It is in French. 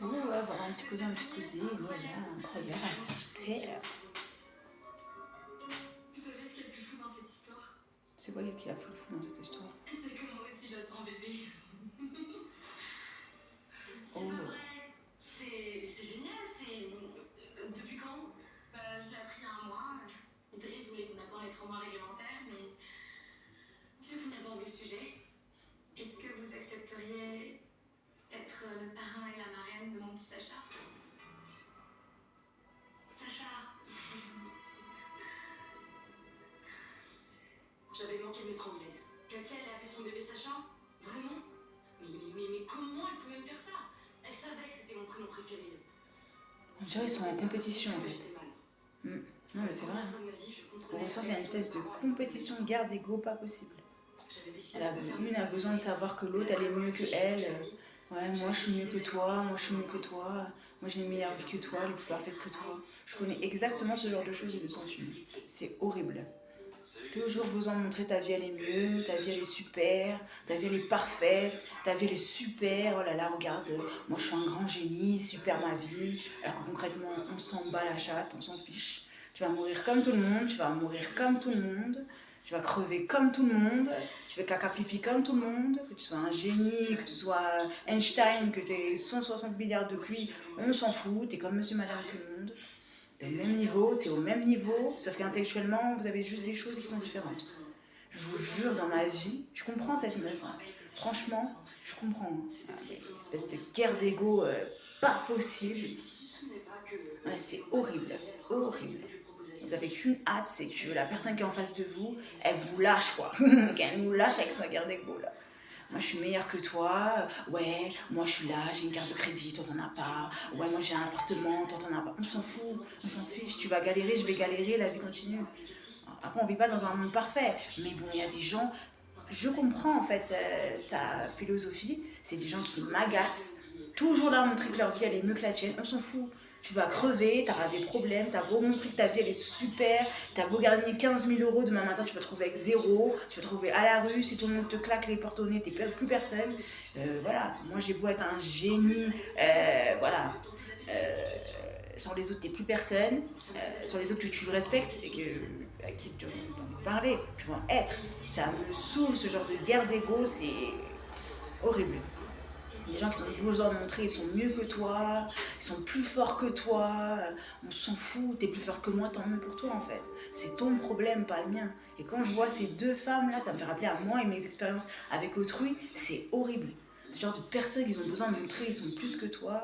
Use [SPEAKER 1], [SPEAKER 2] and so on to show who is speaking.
[SPEAKER 1] Ouais, avoir un petit cousin, une petite cousine, voilà, incroyable, super.
[SPEAKER 2] Vous savez ce qu'il y a de plus fou dans cette histoire?
[SPEAKER 1] C'est quoi qui a plus fou dans cette histoire?
[SPEAKER 2] C'est que moi aussi j'attends un bébé. C'est pas
[SPEAKER 1] Oh,
[SPEAKER 2] vrai. C'est génial, c'est... Depuis quand? J'ai appris il y a un mois. Idriss voulait qu'on attende les 3 mois réglementaires, mais... Je vous aborde le sujet. Est-ce que vous accepteriez d'être le parrain et la marraine de mon petit Sacha? Sacha. J'avais manqué de m'étrangler. Katia, elle a appelé son bébé Sacha? Vraiment? Mais comment elle pouvait me faire ça? Elle savait que c'était mon prénom préféré.
[SPEAKER 1] on dirait qu'ils sont en compétition en fait. Non mais c'est vrai. On ressent qu'il y a une espèce de compétition, de guerre d'ego pas possible. Une a besoin de savoir que l'autre elle est mieux que elle. Ouais, moi je suis mieux que toi, moi je suis mieux que toi, moi j'ai une meilleure vie que toi, elle est plus parfaite que toi. Je connais exactement ce genre de choses et de sentiments. C'est horrible. Toujours besoin de montrer ta vie elle est mieux, ta vie elle est super, ta vie elle est parfaite, ta vie elle est super, oh là là regarde, moi je suis un grand génie, super ma vie, alors que concrètement on s'en bat la chatte, on s'en fiche. Tu vas mourir comme tout le monde, tu vas mourir comme tout le monde, tu vas crever comme tout le monde, tu fais caca pipi comme tout le monde, que tu sois un génie, que tu sois Einstein, que tu aies 160 milliards de QI, on s'en fout, t'es comme monsieur madame tout le monde. T'es au même niveau, t'es au même niveau, sauf qu'intellectuellement, vous avez juste des choses qui sont différentes. Je vous jure, dans ma vie, je comprends cette meuf. Hein. Franchement, je comprends. Hein. Une espèce de guerre d'ego pas possible. Ouais, c'est horrible, horrible. Vous avez qu'une hâte, c'est que la personne qui est en face de vous, elle vous lâche quoi. Qu'elle nous lâche avec sa guerre d'ego là. Moi je suis meilleure que toi, ouais, moi je suis là, j'ai une carte de crédit, toi t'en as pas, ouais, moi j'ai un appartement, toi t'en as pas, on s'en fout, on s'en fiche, tu vas galérer, je vais galérer, la vie continue. Après on vit pas dans un monde parfait, mais bon, il y a des gens, je comprends en fait sa philosophie, c'est des gens qui m'agacent, toujours là à montrer que leur vie elle est mieux que la tienne, on s'en fout. Tu vas crever, tu auras des problèmes, tu as beau montrer que ta vie elle est super, tu as beau gagner 15 000 euros, demain matin tu vas te trouver avec zéro, tu vas te trouver à la rue, si tout le monde te claque les portes au nez, t'es plus personne. Voilà, moi j'ai beau être un génie, voilà, euh, sans les autres t'es plus personne, sans les autres que tu respectes et que, à qui tu as envie de parler, tu vois, être. Ça me saoule ce genre de guerre d'ego, c'est horrible. Les gens qui ont besoin de montrer, ils sont mieux que toi, ils sont plus forts que toi, on s'en fout, t'es plus fort que moi, tant mieux pour toi en fait. C'est ton problème, pas le mien. Et quand je vois ces deux femmes là, ça me fait rappeler à moi et mes expériences avec autrui, c'est horrible. Ce genre de personnes qui ont besoin de montrer, ils sont plus que toi,